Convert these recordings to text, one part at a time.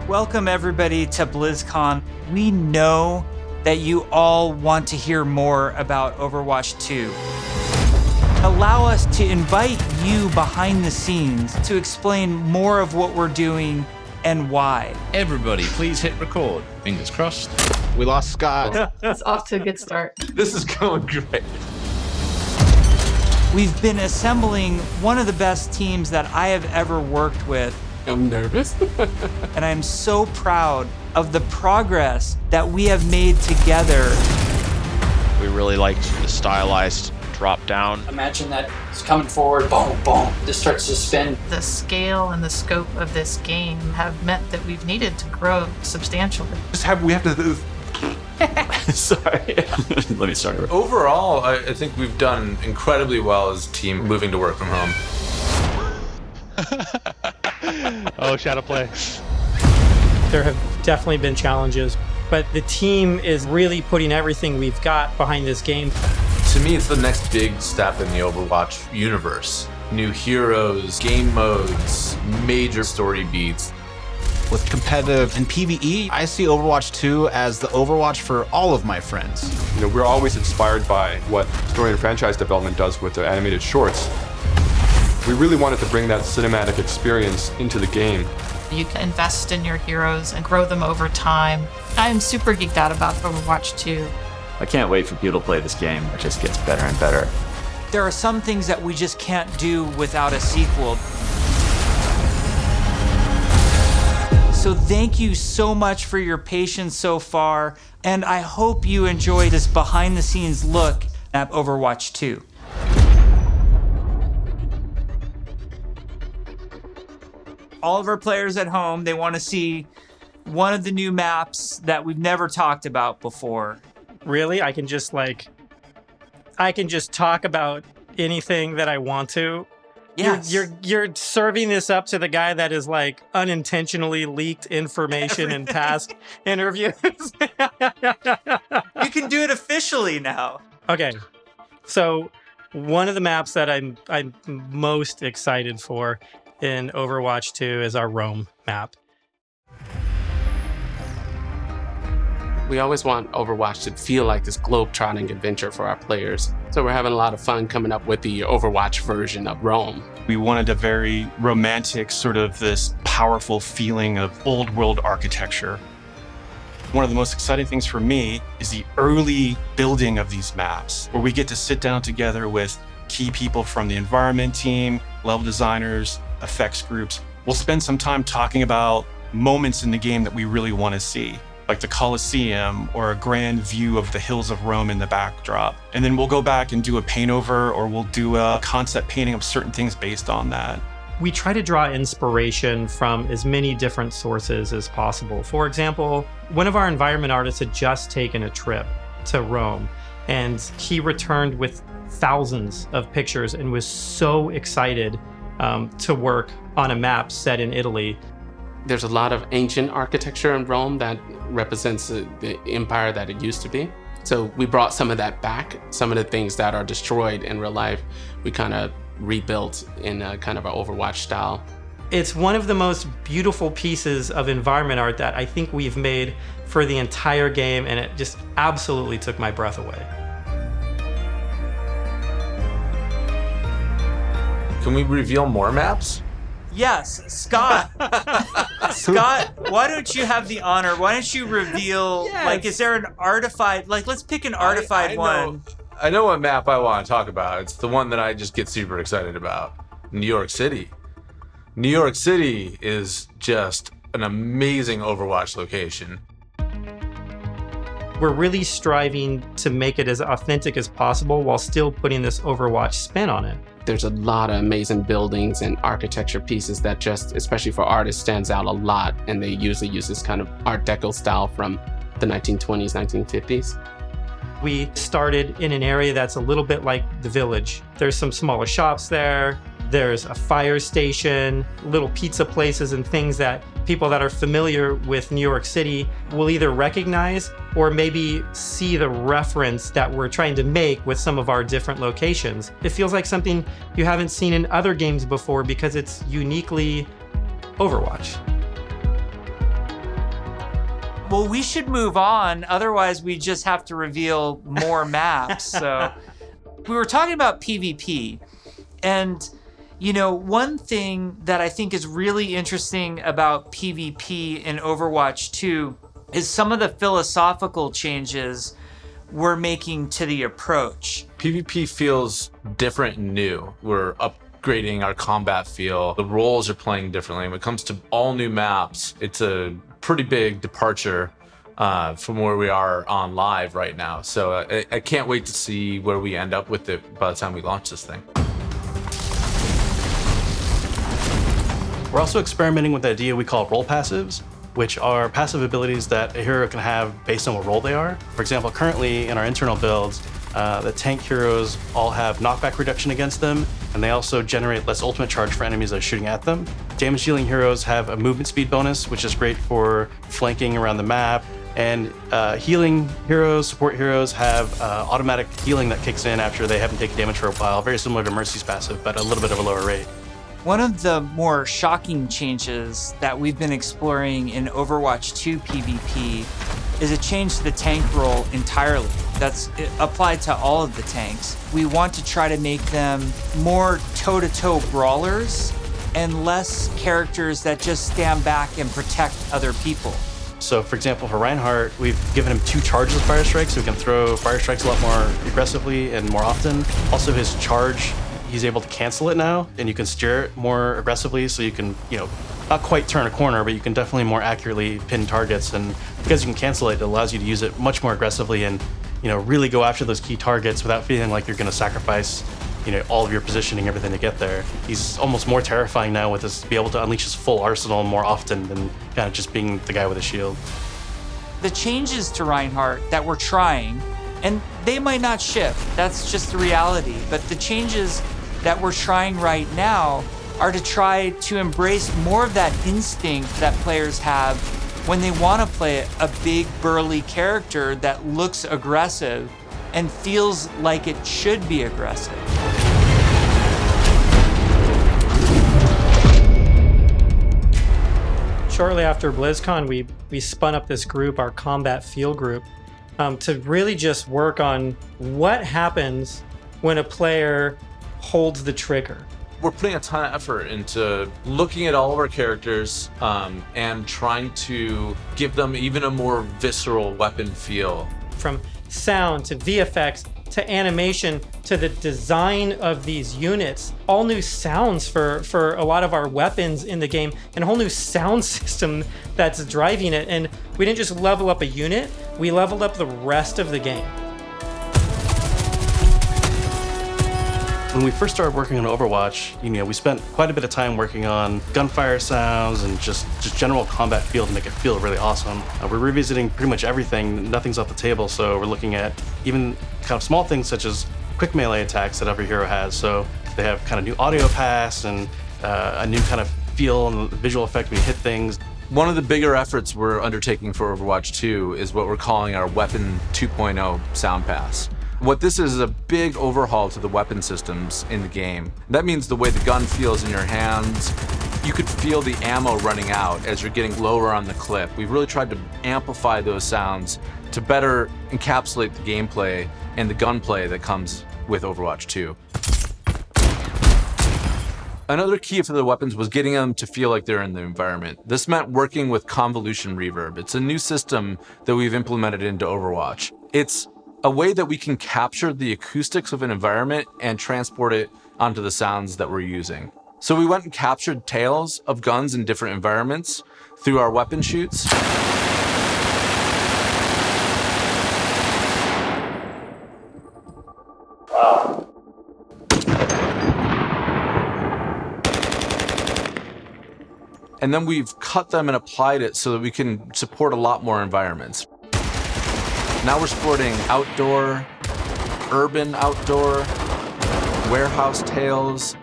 Welcome everybody to BlizzCon. We know that you all want to hear more about Overwatch 2. Allow us to invite you behind the scenes to explain more of what we're doing and why. Everybody, please hit record. Fingers crossed. We lost Scott. It's off to a good start. This is going great. We've been assembling one of the best teams that I have ever worked with. I'm nervous. And I'm so proud of the progress that we have made together. We really liked the stylized drop down. Imagine that it's coming forward, boom, boom. This starts to spin. The scale and the scope of this game have meant that we've needed to grow substantially. We have to. Sorry. Let me start over. Overall, I think we've done incredibly well as a team moving to work from home. Oh, shadow play. There have definitely been challenges, but the team is really putting everything we've got behind this game. To me, it's the next big step in the Overwatch universe. New heroes, game modes, major story beats. With competitive and PvE, I see Overwatch 2 as the Overwatch for all of my friends. You know, we're always inspired by what story and franchise development does with the animated shorts. We really wanted to bring that cinematic experience into the game. You can invest in your heroes and grow them over time. I'm super geeked out about Overwatch 2. I can't wait for people to play this game. It just gets better and better. There are some things that we just can't do without a sequel. So thank you so much for your patience so far, and I hope you enjoy this behind-the-scenes look at Overwatch 2. All of our players at home, they want to see one of the new maps that we've never talked about before. Really, I can just talk about anything that I want to. Yes. You're serving this up to the guy that is like unintentionally leaked information in past interviews. You can do it officially now. Okay, so one of the maps that I'm most excited for in Overwatch 2 is our Rome map. We always want Overwatch to feel like this globe-trotting adventure for our players. So we're having a lot of fun coming up with the Overwatch version of Rome. We wanted a very romantic, sort of this powerful feeling of old world architecture. One of the most exciting things for me is the early building of these maps, where we get to sit down together with key people from the environment team, level designers, effects groups. We'll spend some time talking about moments in the game that we really want to see, like the Colosseum or a grand view of the hills of Rome in the backdrop. And then we'll go back and do a paint over, or we'll do a concept painting of certain things based on that. We try to draw inspiration from as many different sources as possible. For example, one of our environment artists had just taken a trip to Rome, and he returned with thousands of pictures and was so excited to work on a map set in Italy. There's a lot of ancient architecture in Rome that represents the empire that it used to be. So we brought some of that back. Some of the things that are destroyed in real life, we kind of rebuilt in a kind of an Overwatch style. It's one of the most beautiful pieces of environment art that I think we've made for the entire game, and it just absolutely took my breath away. Can we reveal more maps? Yes, Scott. Scott, why don't you have the honor? Why don't you reveal, like, is there an artified, like, let's pick an artified one. I know what map I want to talk about. It's the one that I just get super excited about. New York City. New York City is just an amazing Overwatch location. We're really striving to make it as authentic as possible while still putting this Overwatch spin on it. There's a lot of amazing buildings and architecture pieces that just, especially for artists, stands out a lot. And they usually use this kind of Art Deco style from the 1920s, 1950s. We started in an area that's a little bit like the Village. There's some smaller shops there. There's a fire station, little pizza places and things that people that are familiar with New York City will either recognize or maybe see the reference that we're trying to make with some of our different locations. It feels like something you haven't seen in other games before because it's uniquely Overwatch. Well, we should move on. Otherwise, we just have to reveal more maps. So we were talking about PvP. And, you know, one thing that I think is really interesting about PvP in Overwatch 2 is some of the philosophical changes we're making to the approach. PvP feels different and new. We're upgrading our combat feel. The roles are playing differently. When it comes to all new maps, it's a pretty big departure from where we are on live right now. So I can't wait to see where we end up with it by the time we launch this thing. We're also experimenting with the idea we call role passives, which are passive abilities that a hero can have based on what role they are. For example, currently in our internal builds, the tank heroes all have knockback reduction against them, and they also generate less ultimate charge for enemies that are shooting at them. Damage dealing heroes have a movement speed bonus, which is great for flanking around the map. And healing heroes, support heroes have automatic healing that kicks in after they haven't taken damage for a while, very similar to Mercy's passive, but a little bit of a lower rate. One of the more shocking changes that we've been exploring in Overwatch 2 PvP is a change to the tank role entirely. That's applied to all of the tanks. We want to try to make them more toe-to-toe brawlers and less characters that just stand back and protect other people. So for example, for Reinhardt, we've given him 2 charges of Fire Strike, so he can throw Fire Strikes a lot more aggressively and more often. Also his charge, he's able to cancel it now, and you can steer it more aggressively, so you can, not quite turn a corner, but you can definitely more accurately pin targets. And because you can cancel it, it allows you to use it much more aggressively and, really go after those key targets without feeling like you're going to sacrifice, all of your positioning, everything to get there. He's almost more terrifying now with this, to be able to unleash his full arsenal more often than kind of just being the guy with a shield. The changes to Reinhardt that we're trying, and they might not shift, that's just the reality, but the changes that we're trying right now are to try to embrace more of that instinct that players have when they want to play a big burly character that looks aggressive and feels like it should be aggressive. Shortly after BlizzCon, we spun up this group, our combat field group, to really just work on what happens when a player holds the trigger. We're putting a ton of effort into looking at all of our characters and trying to give them even a more visceral weapon feel. From sound to VFX to animation to the design of these units, all new sounds for a lot of our weapons in the game, and a whole new sound system that's driving it. And we didn't just level up a unit, we leveled up the rest of the game. When we first started working on Overwatch, we spent quite a bit of time working on gunfire sounds and just general combat feel to make it feel really awesome. We're revisiting pretty much everything, nothing's off the table, so we're looking at even kind of small things such as quick melee attacks that every hero has. So they have kind of new audio pass and a new kind of feel and visual effect when you hit things. One of the bigger efforts we're undertaking for Overwatch 2 is what we're calling our Weapon 2.0 sound pass. What this is a big overhaul to the weapon systems in the game. That means the way the gun feels in your hands, you could feel the ammo running out as you're getting lower on the clip. We've really tried to amplify those sounds to better encapsulate the gameplay and the gunplay that comes with Overwatch 2. Another key for the weapons was getting them to feel like they're in the environment. This meant working with convolution reverb. It's a new system that we've implemented into Overwatch. It's a way that we can capture the acoustics of an environment and transport it onto the sounds that we're using. So we went and captured tales of guns in different environments through our weapon shoots. Wow. And then we've cut them and applied it so that we can support a lot more environments. Now we're supporting outdoor, urban outdoor, warehouse tales,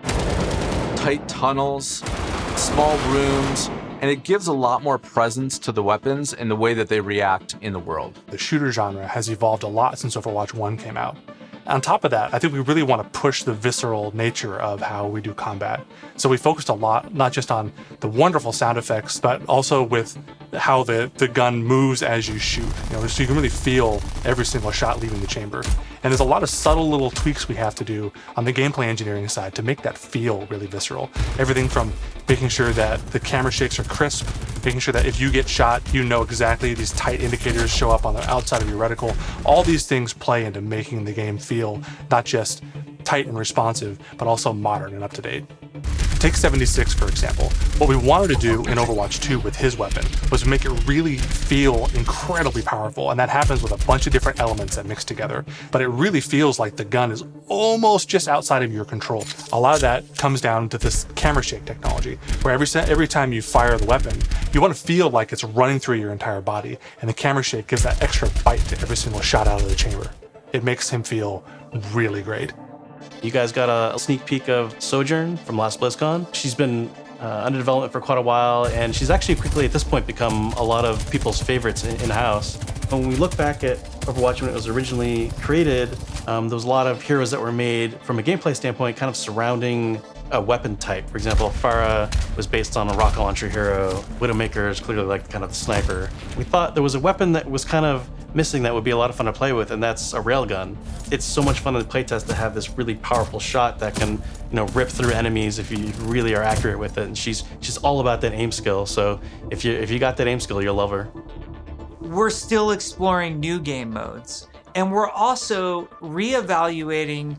tight tunnels, small rooms, and it gives a lot more presence to the weapons and the way that they react in the world. The shooter genre has evolved a lot since Overwatch 1 came out. On top of that, I think we really want to push the visceral nature of how we do combat. So we focused a lot, not just on the wonderful sound effects, but also with how the gun moves as you shoot. So you can really feel every single shot leaving the chamber. And there's a lot of subtle little tweaks we have to do on the gameplay engineering side to make that feel really visceral. Everything from making sure that the camera shakes are crisp, making sure that if you get shot, you know exactly these tight indicators show up on the outside of your reticle. All these things play into making the game feel not just tight and responsive, but also modern and up to date. Take 76, for example. What we wanted to do in Overwatch 2 with his weapon was make it really feel incredibly powerful, and that happens with a bunch of different elements that mix together. But it really feels like the gun is almost just outside of your control. A lot of that comes down to this camera shake technology, where every time you fire the weapon, you want to feel like it's running through your entire body, and the camera shake gives that extra bite to every single shot out of the chamber. It makes him feel really great. You guys got a sneak peek of Sojourn from last BlizzCon. She's been under development for quite a while, and she's actually quickly at this point become a lot of people's favorites in-house. When we look back at Overwatch when it was originally created, there was a lot of heroes that were made from a gameplay standpoint kind of surrounding a weapon type. For example, Pharah was based on a rocket launcher hero. Widowmaker is clearly like kind of the sniper. We thought there was a weapon that was kind of missing that would be a lot of fun to play with, and that's a railgun. It's so much fun in the playtest to have this really powerful shot that can, rip through enemies if you really are accurate with it. And she's all about that aim skill. So if you got that aim skill, you'll love her. We're still exploring new game modes, and we're also reevaluating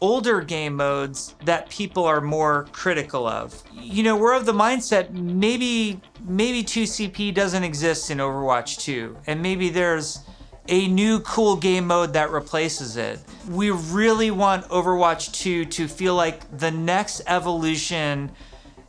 older game modes that people are more critical of. We're of the mindset maybe 2CP doesn't exist in Overwatch 2, and maybe there's a new cool game mode that replaces it. We really want Overwatch 2 to feel like the next evolution,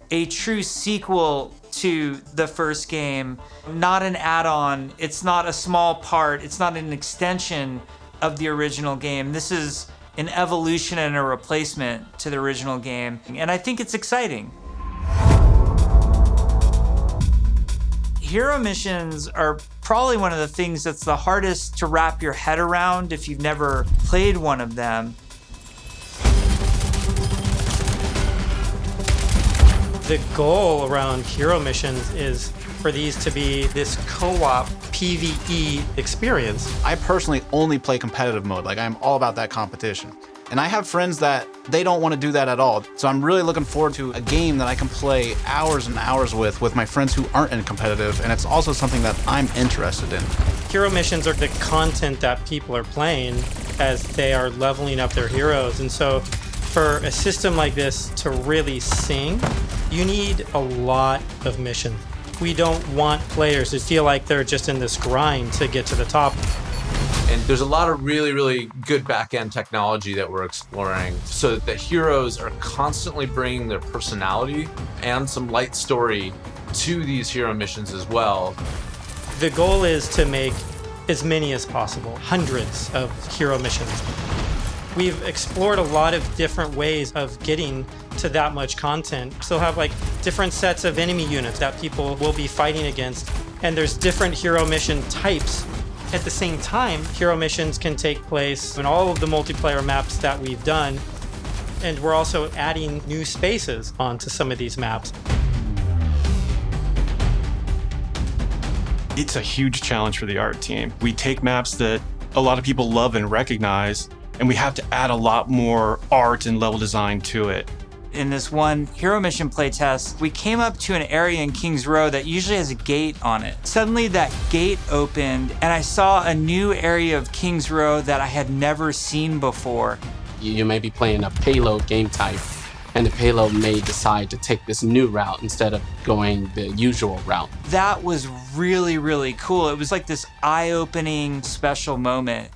a true sequel to the first game, not an add-on. It's not a small part. It's not an extension of the original game. This is an evolution and a replacement to the original game, and I think it's exciting. Hero missions are probably one of the things that's the hardest to wrap your head around if you've never played one of them. The goal around hero missions is for these to be this co-op PvE experience. I personally only play competitive mode. Like, I'm all about that competition. And I have friends that they don't want to do that at all. So I'm really looking forward to a game that I can play hours and hours with my friends who aren't in competitive, and it's also something that I'm interested in. Hero missions are the content that people are playing as they are leveling up their heroes. And so for a system like this to really sing, you need a lot of missions. We don't want players to feel like they're just in this grind to get to the top. And there's a lot of really, really good back-end technology that we're exploring so that the heroes are constantly bringing their personality and some light story to these hero missions as well. The goal is to make as many as possible, hundreds of hero missions. We've explored a lot of different ways of getting to that much content. So have different sets of enemy units that people will be fighting against, and there's different hero mission types. At the same time, hero missions can take place in all of the multiplayer maps that we've done, and we're also adding new spaces onto some of these maps. It's a huge challenge for the art team. We take maps that a lot of people love and recognize, and we have to add a lot more art and level design to it. In this one hero mission playtest, we came up to an area in King's Row that usually has a gate on it. Suddenly that gate opened and I saw a new area of King's Row that I had never seen before. You may be playing a payload game type, and the payload may decide to take this new route instead of going the usual route. That was really, really cool. It was like this eye-opening special moment.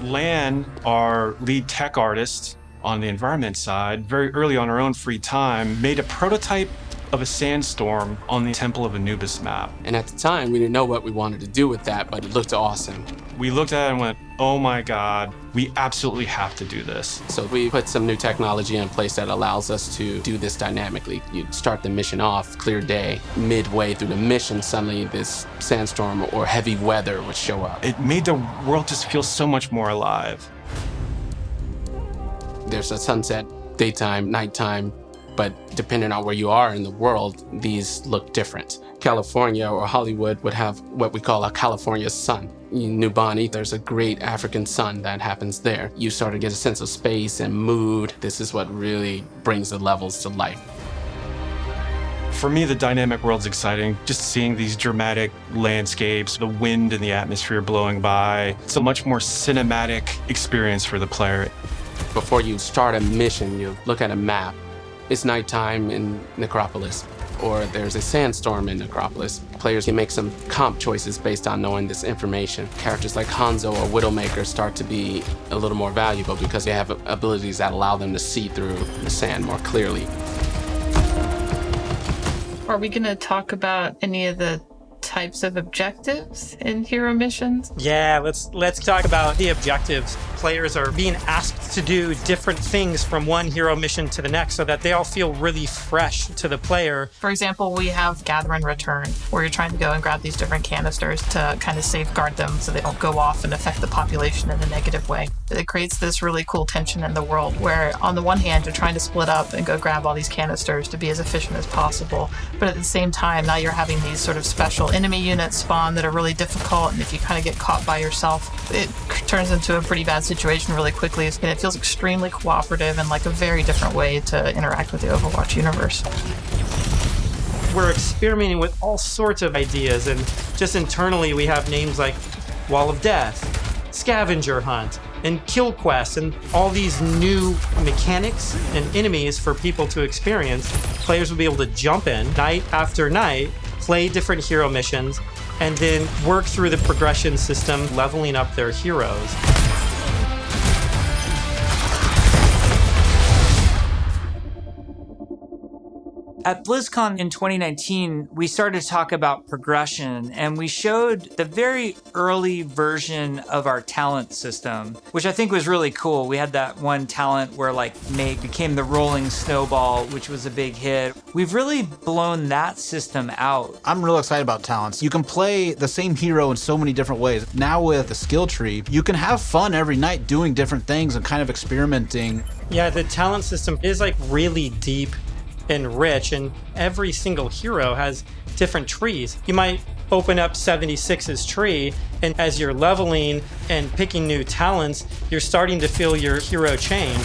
Lan, our lead tech artist on the environment side, very early on her own free time, made a prototype of a sandstorm on the Temple of Anubis map. And at the time, we didn't know what we wanted to do with that, but it looked awesome. We looked at it and went, oh my God, we absolutely have to do this. So we put some new technology in place that allows us to do this dynamically. You start the mission off, clear day. Midway through the mission, suddenly this sandstorm or heavy weather would show up. It made the world just feel so much more alive. There's a sunset, daytime, nighttime, but depending on where you are in the world, these look different. California or Hollywood would have what we call a California sun. In New Bonny, there's a great African sun that happens there. You sort of get a sense of space and mood. This is what really brings the levels to life. For me, the dynamic world's exciting. Just seeing these dramatic landscapes, the wind and the atmosphere blowing by. It's a much more cinematic experience for the player. Before you start a mission, you look at a map. It's nighttime in Necropolis, or there's a sandstorm in Necropolis. Players can make some comp choices based on knowing this information. Characters like Hanzo or Widowmaker start to be a little more valuable because they have abilities that allow them to see through the sand more clearly. Are we going to talk about any of the types of objectives in hero missions? Yeah, let's talk about the objectives. Players are being asked to do different things from one hero mission to the next so that they all feel really fresh to the player. For example, we have Gather and Return, where you're trying to go and grab these different canisters to kind of safeguard them so they don't go off and affect the population in a negative way. It creates this really cool tension in the world where on the one hand, you're trying to split up and go grab all these canisters to be as efficient as possible. But at the same time, now you're having these sort of special enemy units spawn that are really difficult. And if you kind of get caught by yourself, it turns into a pretty bad situation really quickly. And it feels extremely cooperative and like a very different way to interact with the Overwatch universe. We're experimenting with all sorts of ideas, and just internally we have names like Wall of Death, Scavenger Hunt, and Kill Quest, and all these new mechanics and enemies for people to experience. Players will be able to jump in night after night, play different hero missions, and then work through the progression system, leveling up their heroes. At BlizzCon in 2019, we started to talk about progression, and we showed the very early version of our talent system, which I think was really cool. We had that one talent where Meg became the rolling snowball, which was a big hit. We've really blown that system out. I'm real excited about talents. You can play the same hero in so many different ways. Now with the skill tree, you can have fun every night doing different things and kind of experimenting. Yeah, the talent system is really deep and rich, and every single hero has different trees. You might open up 76's tree, and as you're leveling and picking new talents, you're starting to feel your hero change.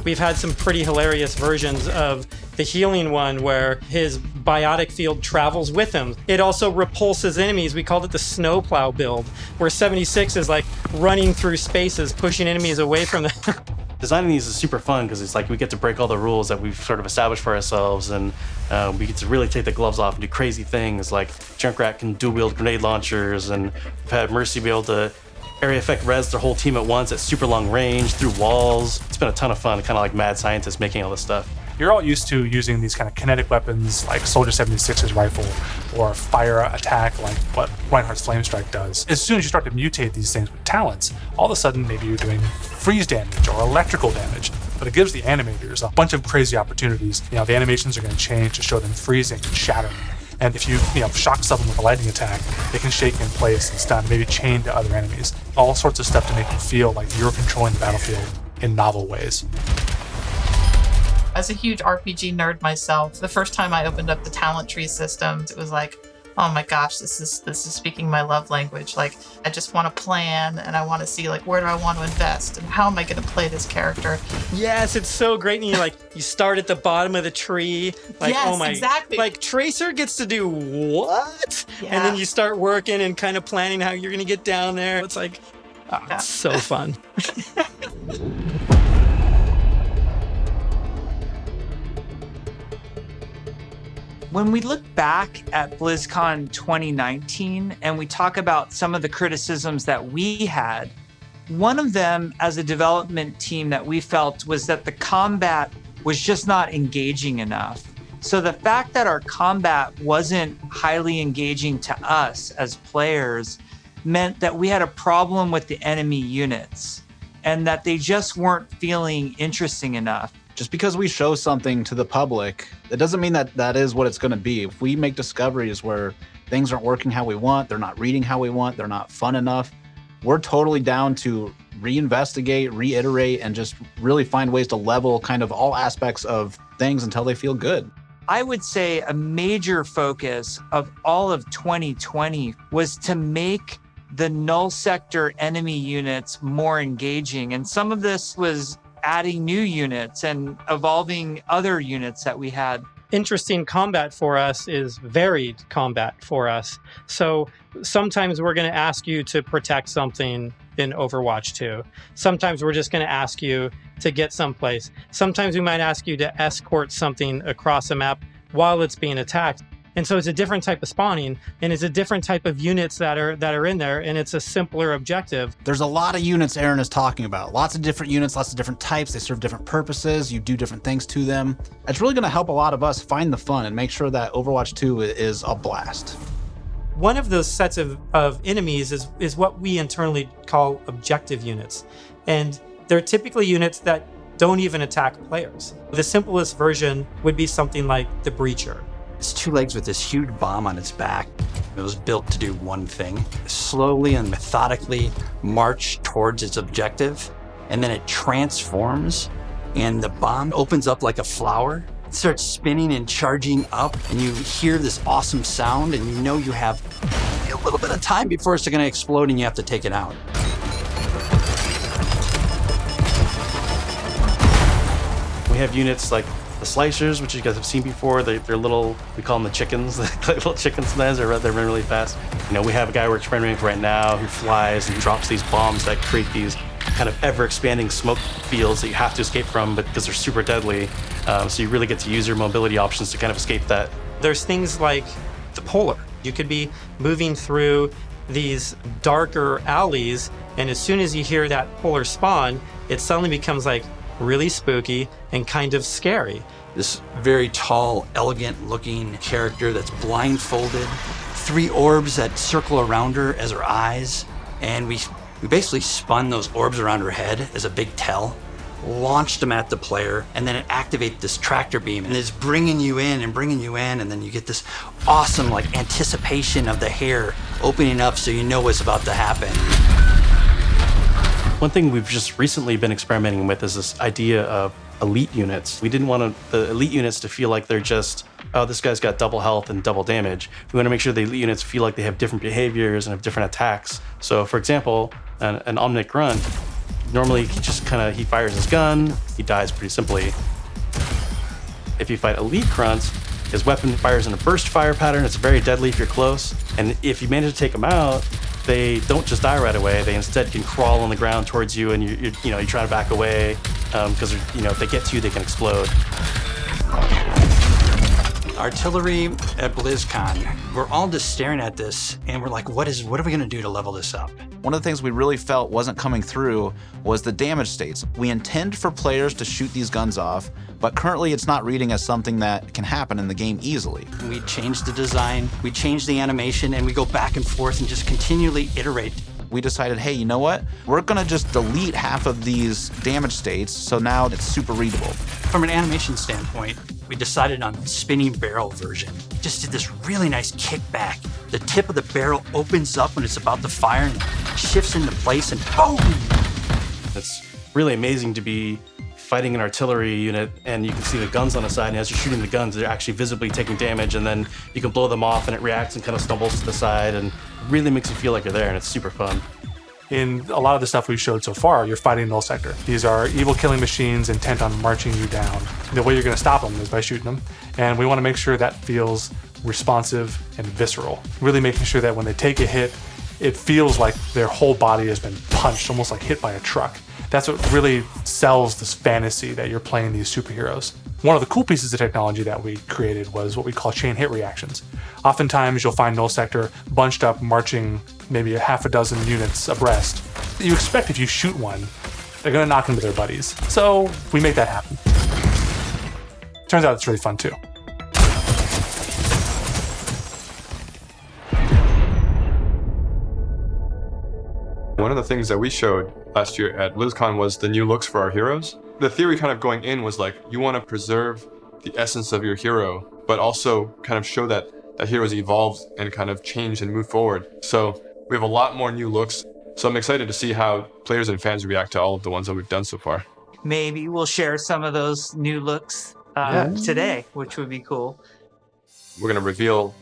We've had some pretty hilarious versions of the healing one where his biotic field travels with him. It also repulses enemies. We called it the snowplow build, where 76 is running through spaces, pushing enemies away from them. Designing these is super fun because it's we get to break all the rules that we've sort of established for ourselves, and we get to really take the gloves off and do crazy things like Junkrat can dual wield grenade launchers, and we've had Mercy be able to area effect res their whole team at once at super long range through walls. It's been a ton of fun, kind of like mad scientists making all this stuff. You're all used to using these kind of kinetic weapons like Soldier 76's rifle or fire attack like what Reinhardt's Flame Strike does. As soon as you start to mutate these things with talents, all of a sudden maybe you're doing freeze damage or electrical damage. But it gives the animators a bunch of crazy opportunities. The animations are going to change to show them freezing and shattering. And if you shock someone with a lightning attack, they can shake in place and stun, maybe chain to other enemies. All sorts of stuff to make you feel like you're controlling the battlefield in novel ways. As a huge RPG nerd myself, the first time I opened up the talent tree systems, it was like, oh my gosh, this is speaking my love language. I just want to plan, and I want to see where do I want to invest and how am I going to play this character. Yes, it's so great. And you start at the bottom of the tree. Yes, oh my, exactly. Tracer gets to do what? Yeah. And then you start working and kind of planning how you're going to get down there. It's it's so fun. When we look back at BlizzCon 2019 and we talk about some of the criticisms that we had, one of them as a development team that we felt was that the combat was just not engaging enough. So the fact that our combat wasn't highly engaging to us as players meant that we had a problem with the enemy units and that they just weren't feeling interesting enough. Just because we show something to the public, it doesn't mean that that is what it's going to be. If we make discoveries where things aren't working how we want, they're not reading how we want, they're not fun enough, we're totally down to reinvestigate, reiterate, and just really find ways to level kind of all aspects of things until they feel good. I would say a major focus of all of 2020 was to make the null sector enemy units more engaging. And some of this was adding new units and evolving other units that we had. Interesting combat for us is varied combat for us. So sometimes we're going to ask you to protect something in Overwatch 2. Sometimes we're just going to ask you to get someplace. Sometimes we might ask you to escort something across a map while it's being attacked. And so it's a different type of spawning, and it's a different type of units that are in there, and it's a simpler objective. There's a lot of units Aaron is talking about. Lots of different units, lots of different types. They serve different purposes. You do different things to them. It's really going to help a lot of us find the fun and make sure that Overwatch 2 is a blast. One of those sets of enemies is what we internally call objective units. And they're typically units that don't even attack players. The simplest version would be something like the Breacher. It's two legs with this huge bomb on its back. It was built to do one thing: slowly and methodically march towards its objective, and then it transforms, and the bomb opens up like a flower. It starts spinning and charging up, and you hear this awesome sound, and you know you have a little bit of time before it's gonna explode and you have to take it out. We have units like the slicers, which you guys have seen before. They're little, we call them the chickens, little chicken sometimes. They run really fast. You know, we have a guy we're experimenting with right now who flies and drops these bombs that create these kind of ever-expanding smoke fields that you have to escape from because they're super deadly. So you really get to use your mobility options to kind of escape that. There's things like the Polar. You could be moving through these darker alleys, and as soon as you hear that Polar spawn, it suddenly becomes like really spooky and kind of scary. This very tall, elegant-looking character that's blindfolded, 3 orbs that circle around her as her eyes, and we basically spun those orbs around her head as a big tell, launched them at the player, and then it activates this tractor beam, and it's bringing you in, and then you get this awesome like anticipation of the hair opening up so you know what's about to happen. One thing we've just recently been experimenting with is this idea of elite units. We didn't want the elite units to feel like they're just, oh, this guy's got double health and double damage. We want to make sure the elite units feel like they have different behaviors and have different attacks. So for example, an Omnic Grunt, normally he fires his gun, he dies pretty simply. If you fight elite grunts, his weapon fires in a burst fire pattern. It's very deadly if you're close. And if you manage to take them out, they don't just die right away. They instead can crawl on the ground towards you, and you try to back away because if they get to you, they can explode. Artillery at BlizzCon, we're all just staring at this, and we're like, what are we gonna do to level this up? One of the things we really felt wasn't coming through was the damage states. We intend for players to shoot these guns off, but currently it's not reading as something that can happen in the game easily. We changed the design, we changed the animation, and we go back and forth and just continually iterate. We decided, hey, you know what? We're gonna just delete half of these damage states, so now it's super readable. From an animation standpoint, we decided on the spinning barrel version. Just did this really nice kickback. The tip of the barrel opens up when it's about to fire and shifts into place, and boom! It's really amazing to be fighting an artillery unit, and you can see the guns on the side, and as you're shooting the guns, they're actually visibly taking damage, and then you can blow them off, and it reacts and kind of stumbles to the side, and really makes you feel like you're there, and it's super fun. In a lot of the stuff we've showed so far, you're fighting null sector. These are evil killing machines intent on marching you down. The way you're going to stop them is by shooting them, and we want to make sure that feels responsive and visceral. Really making sure that when they take a hit, it feels like their whole body has been punched, almost like hit by a truck. That's what really sells this fantasy that you're playing these superheroes. One of the cool pieces of technology that we created was what we call chain hit reactions. Oftentimes you'll find null sector bunched up, marching maybe a half a dozen units abreast. You expect if you shoot one, they're gonna knock into their buddies. So we make that happen. Turns out it's really fun too. One of the things that we showed last year at BlizzCon was the new looks for our heroes. The theory kind of going in was like, you want to preserve the essence of your hero, but also kind of show that that hero's evolved and kind of changed and moved forward. So we have a lot more new looks. So I'm excited to see how players and fans react to all of the ones that we've done so far. Maybe we'll share some of those new looks today, which would be cool. We're going to reveal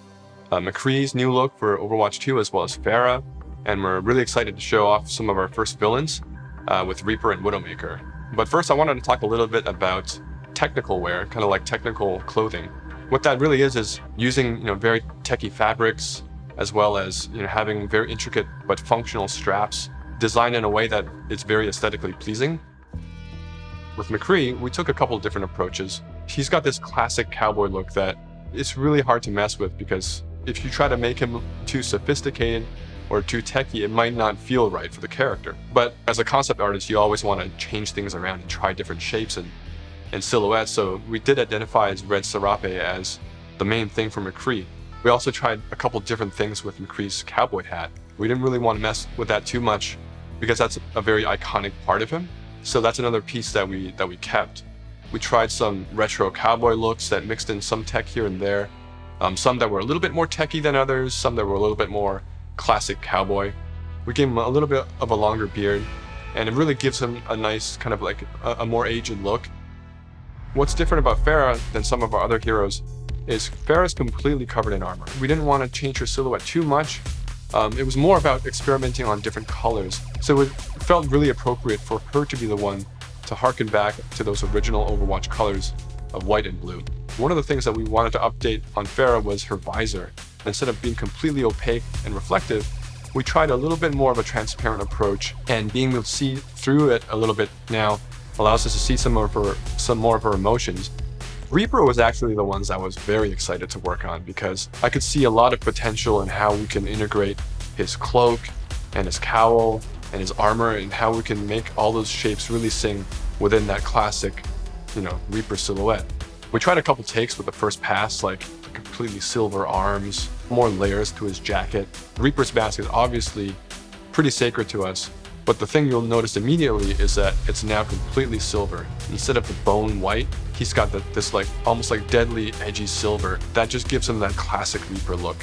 McCree's new look for Overwatch 2 as well as Pharah, and we're really excited to show off some of our first villains with Reaper and Widowmaker. But first I wanted to talk a little bit about technical wear, kind of like technical clothing. What that really is using very techie fabrics, as well as having very intricate but functional straps designed in a way that is very aesthetically pleasing. With McCree, we took a couple of different approaches. He's got this classic cowboy look that it's really hard to mess with, because if you try to make him too sophisticated or too techy, it might not feel right for the character. But as a concept artist, you always want to change things around and try different shapes and silhouettes. So we did identify as red serape as the main thing for McCree. We also tried a couple different things with McCree's cowboy hat. We didn't really want to mess with that too much because that's a very iconic part of him. So that's another piece that we kept. We tried some retro cowboy looks that mixed in some tech here and there. Some that were a little bit more techy than others, some that were a little bit more classic cowboy. We gave him a little bit of a longer beard, and it really gives him a nice kind of like a more aged look. What's different about Pharah than some of our other heroes is Pharah's completely covered in armor. We didn't want to change her silhouette too much. It was more about experimenting on different colors. So it felt really appropriate for her to be the one to harken back to those original Overwatch colors of white and blue. One of the things that we wanted to update on Pharah was her visor. Instead of being completely opaque and reflective, we tried a little bit more of a transparent approach, and being able to see through it a little bit now allows us to see some more of her emotions. Reaper was actually the ones I was very excited to work on, because I could see a lot of potential in how we can integrate his cloak and his cowl and his armor, and how we can make all those shapes really sing within that classic, Reaper silhouette. We tried a couple takes with the first pass, like completely silver arms, more layers to his jacket. Reaper's mask is obviously pretty sacred to us, but the thing you'll notice immediately is that it's now completely silver. Instead of the bone white, he's got this like almost like deadly edgy silver that just gives him that classic Reaper look.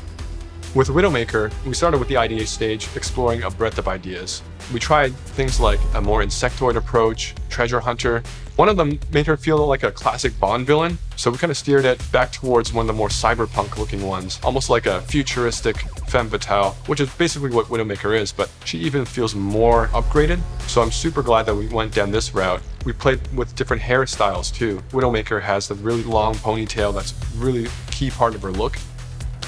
With Widowmaker, we started with the idea stage, exploring a breadth of ideas. We tried things like a more insectoid approach, treasure hunter. One of them made her feel like a classic Bond villain, so we kind of steered it back towards one of the more cyberpunk looking ones, almost like a futuristic femme fatale, which is basically what Widowmaker is, but she even feels more upgraded. So I'm super glad that we went down this route. We played with different hairstyles too. Widowmaker has the really long ponytail that's really a key part of her look.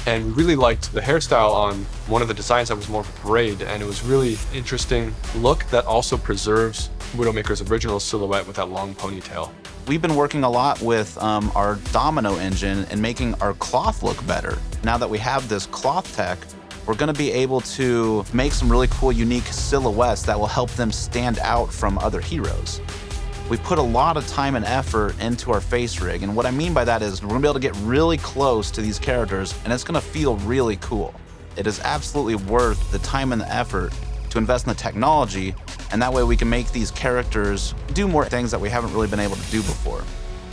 And we really liked the hairstyle on one of the designs that was more of a braid, and it was really interesting look that also preserves Widowmaker's original silhouette with that long ponytail. We've been working a lot with our domino engine and making our cloth look better. Now that we have this cloth tech, we're going to be able to make some really cool, unique silhouettes that will help them stand out from other heroes. We put a lot of time and effort into our face rig, and what I mean by that is we're gonna be able to get really close to these characters, and it's gonna feel really cool. It is absolutely worth the time and the effort to invest in the technology, and that way we can make these characters do more things that we haven't really been able to do before.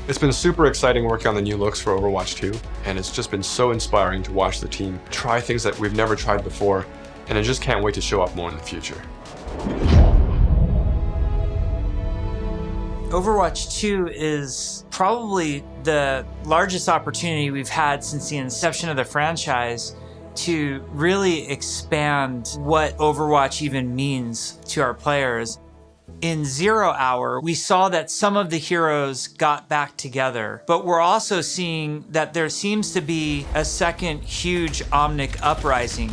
It's been super exciting working on the new looks for Overwatch 2, and it's just been so inspiring to watch the team try things that we've never tried before, and I just can't wait to show off more in the future. Overwatch 2 is probably the largest opportunity we've had since the inception of the franchise to really expand what Overwatch even means to our players. In 0 Hour, we saw that some of the heroes got back together, but we're also seeing that there seems to be a second huge Omnic uprising.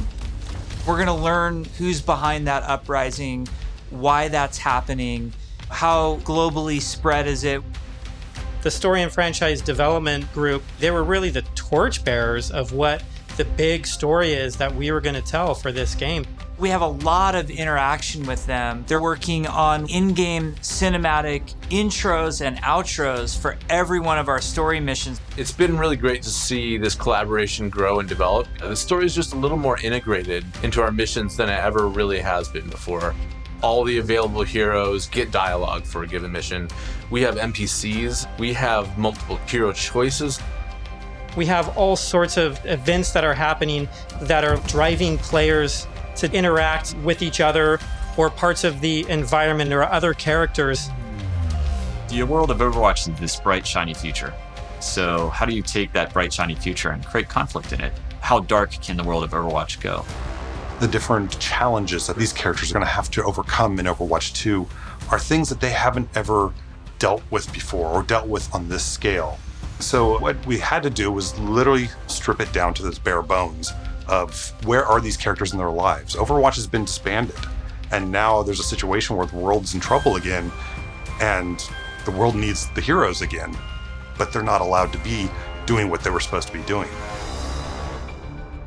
We're gonna learn who's behind that uprising, why that's happening, how globally spread is it. The story and franchise development group, they were really the torchbearers of what the big story is that we were going to tell for this game. We have a lot of interaction with them. They're working on in-game cinematic intros and outros for every one of our story missions. It's been really great to see this collaboration grow and develop. The story is just a little more integrated into our missions than it ever really has been before. All the available heroes get dialogue for a given mission. We have NPCs. We have multiple hero choices. We have all sorts of events that are happening that are driving players to interact with each other or parts of the environment or other characters. The world of Overwatch is this bright, shiny future. So how do you take that bright, shiny future and create conflict in it? How dark can the world of Overwatch go? The different challenges that these characters are going to have to overcome in Overwatch 2 are things that they haven't ever dealt with before or dealt with on this scale. So what we had to do was literally strip it down to this bare bones of where are these characters in their lives. Overwatch has been disbanded, and now there's a situation where the world's in trouble again, and the world needs the heroes again, but they're not allowed to be doing what they were supposed to be doing.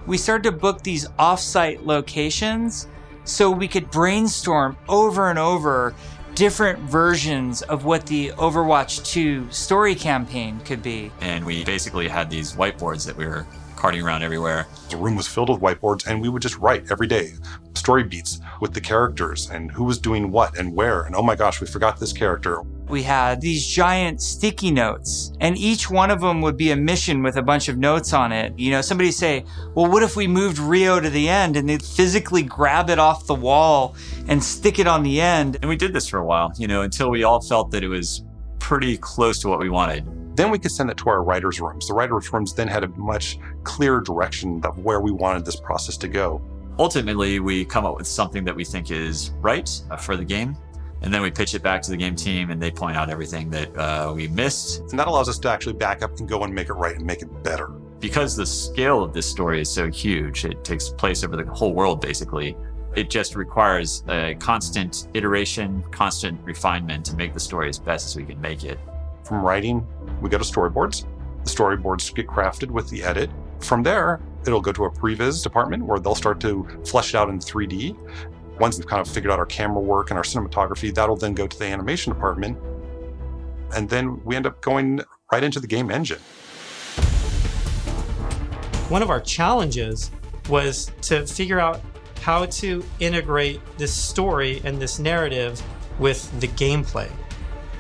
We started to book these off-site locations so we could brainstorm over and over different versions of what the Overwatch 2 story campaign could be. And we basically had these whiteboards that we were carting around everywhere. The room was filled with whiteboards, and we would just write every day story beats with the characters and who was doing what and where. And oh my gosh, we forgot this character. We had these giant sticky notes, and each one of them would be a mission with a bunch of notes on it. You know, somebody say, well, what if we moved Rio to the end? And they'd physically grab it off the wall and stick it on the end. And we did this for a while, until we all felt that it was pretty close to what we wanted. Then we could send it to our writers' rooms. The writers' rooms then had a much clearer direction of where we wanted this process to go. Ultimately, we come up with something that we think is right for the game. And then we pitch it back to the game team, and they point out everything that we missed. And that allows us to actually back up and go and make it right and make it better. Because the scale of this story is so huge, it takes place over the whole world, basically. It just requires a constant iteration, constant refinement to make the story as best as we can make it. From writing, we go to storyboards. The storyboards get crafted with the edit. From there, it'll go to a previs department where they'll start to flesh it out in 3D. Once we've kind of figured out our camera work and our cinematography, that'll then go to the animation department. And then we end up going right into the game engine. One of our challenges was to figure out how to integrate this story and this narrative with the gameplay.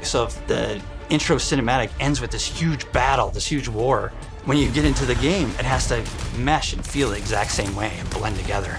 So if the intro cinematic ends with this huge battle, this huge war, when you get into the game, it has to mesh and feel the exact same way and blend together.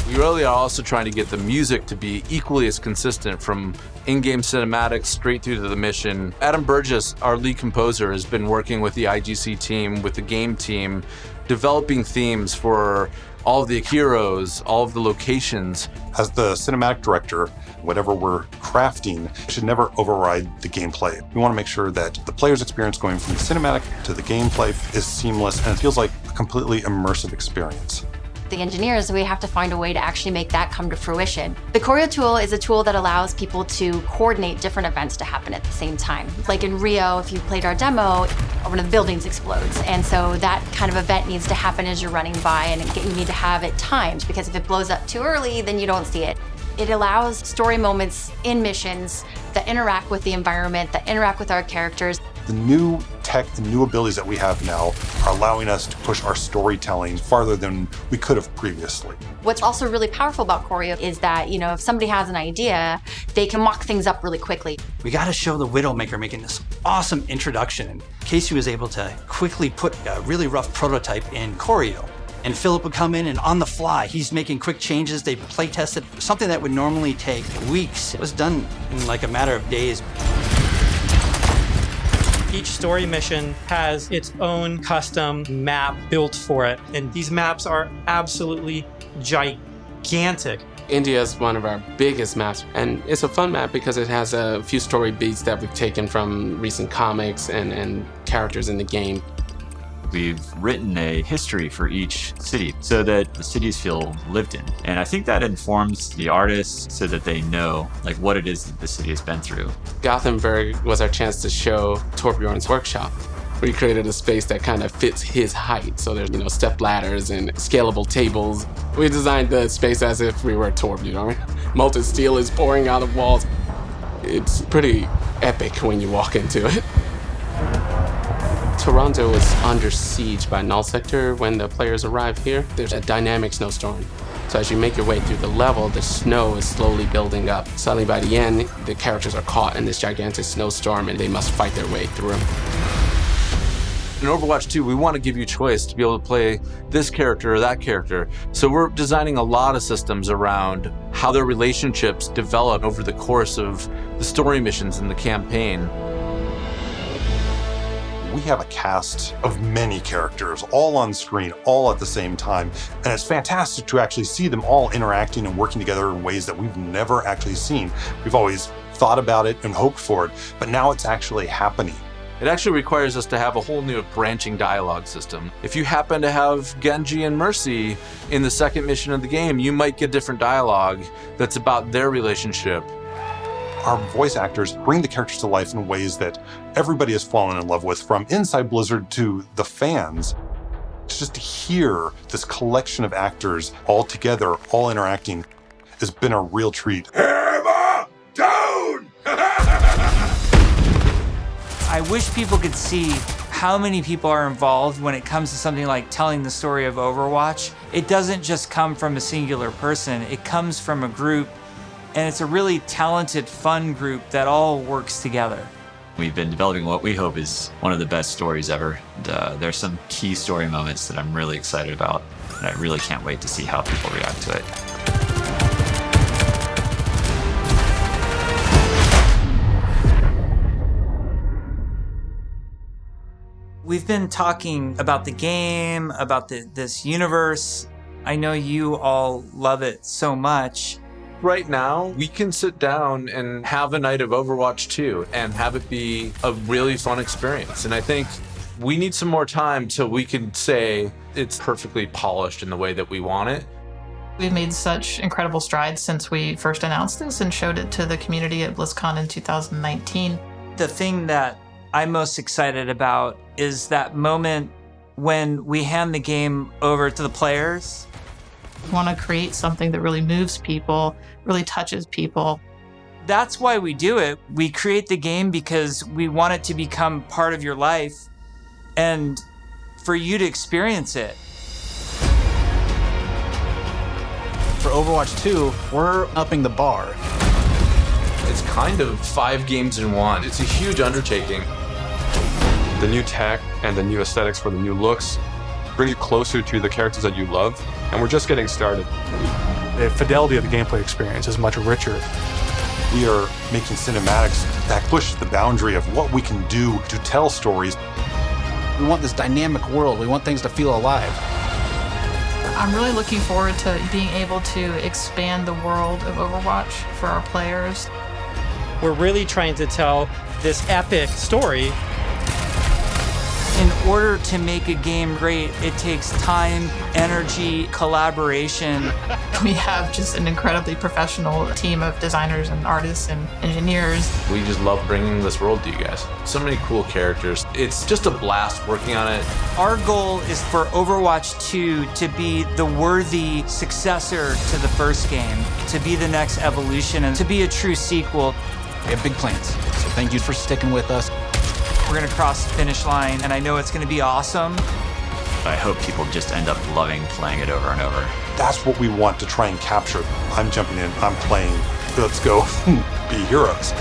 We really are also trying to get the music to be equally as consistent from in-game cinematics straight through to the mission. Adam Burgess, our lead composer, has been working with the IGC team, with the game team, developing themes for all of the heroes, all of the locations. As the cinematic director, whatever we're crafting should never override the gameplay. We want to make sure that the player's experience going from the cinematic to the gameplay is seamless and it feels like a completely immersive experience. The engineers, we have to find a way to actually make that come to fruition. The choreo tool is a tool that allows people to coordinate different events to happen at the same time. Like in Rio, if you played our demo, one of the buildings explodes. And so that kind of event needs to happen as you're running by, and you need to have it timed, because if it blows up too early, then you don't see it. It allows story moments in missions that interact with the environment, that interact with our characters. The new tech, the new abilities that we have now are allowing us to push our storytelling farther than we could have previously. What's also really powerful about choreo is that, if somebody has an idea, they can mock things up really quickly. We got to show the Widowmaker making this awesome introduction. And Casey was able to quickly put a really rough prototype in choreo. And Philip would come in and on the fly, he's making quick changes. They play tested something that would normally take weeks. It was done in like a matter of days. Each story mission has its own custom map built for it, and these maps are absolutely gigantic. India is one of our biggest maps, and it's a fun map because it has a few story beats that we've taken from recent comics and characters in the game. We've written a history for each city so that the cities feel lived in. And I think that informs the artists so that they know what it is that the city has been through. Gothenburg was our chance to show Torbjorn's workshop. We created a space that kind of fits his height. So there's, step ladders and scalable tables. We designed the space as if we were Torbjorn. Molten steel is pouring out of walls. It's pretty epic when you walk into it. Toronto is under siege by Null Sector when the players arrive here. There's a dynamic snowstorm. So as you make your way through the level, the snow is slowly building up. Suddenly by the end, the characters are caught in this gigantic snowstorm and they must fight their way through. In Overwatch 2, we want to give you choice to be able to play this character or that character. So we're designing a lot of systems around how their relationships develop over the course of the story missions in the campaign. We have a cast of many characters, all on screen, all at the same time, and it's fantastic to actually see them all interacting and working together in ways that we've never actually seen. We've always thought about it and hoped for it, but now it's actually happening. It actually requires us to have a whole new branching dialogue system. If you happen to have Genji and Mercy in the second mission of the game, you might get different dialogue that's about their relationship. Our voice actors bring the characters to life in ways that everybody has fallen in love with, from inside Blizzard to the fans. Just to hear this collection of actors all together, all interacting, has been a real treat. I wish people could see how many people are involved when it comes to something like telling the story of Overwatch. It doesn't just come from a singular person, it comes from a group, and it's a really talented, fun group that all works together. We've been developing what we hope is one of the best stories ever. There's some key story moments that I'm really excited about, and I really can't wait to see how people react to it. We've been talking about the game, about this universe. I know you all love it so much. Right now, we can sit down and have a night of Overwatch 2 and have it be a really fun experience. And I think we need some more time till we can say it's perfectly polished in the way that we want it. We've made such incredible strides since we first announced this and showed it to the community at BlizzCon in 2019. The thing that I'm most excited about is that moment when we hand the game over to the players. We want to create something that really moves people, really touches people. That's why we do it. We create the game because we want it to become part of your life and for you to experience it. For Overwatch 2, we're upping the bar. It's kind of 5 games in one. It's a huge undertaking. The new tech and the new aesthetics for the new looks bring you closer to the characters that you love, and we're just getting started. The fidelity of the gameplay experience is much richer. We are making cinematics that push the boundary of what we can do to tell stories. We want this dynamic world. We want things to feel alive. I'm really looking forward to being able to expand the world of Overwatch for our players. We're really trying to tell this epic story. In order to make a game great, it takes time, energy, collaboration. We have just an incredibly professional team of designers and artists and engineers. We just love bringing this world to you guys. So many cool characters. It's just a blast working on it. Our goal is for Overwatch 2 to be the worthy successor to the first game, to be the next evolution, and to be a true sequel. We have big plans, so thank you for sticking with us. We're gonna cross the finish line, and I know it's gonna be awesome. I hope people just end up loving playing it over and over. That's what we want to try and capture. I'm jumping in, I'm playing, let's go be heroes.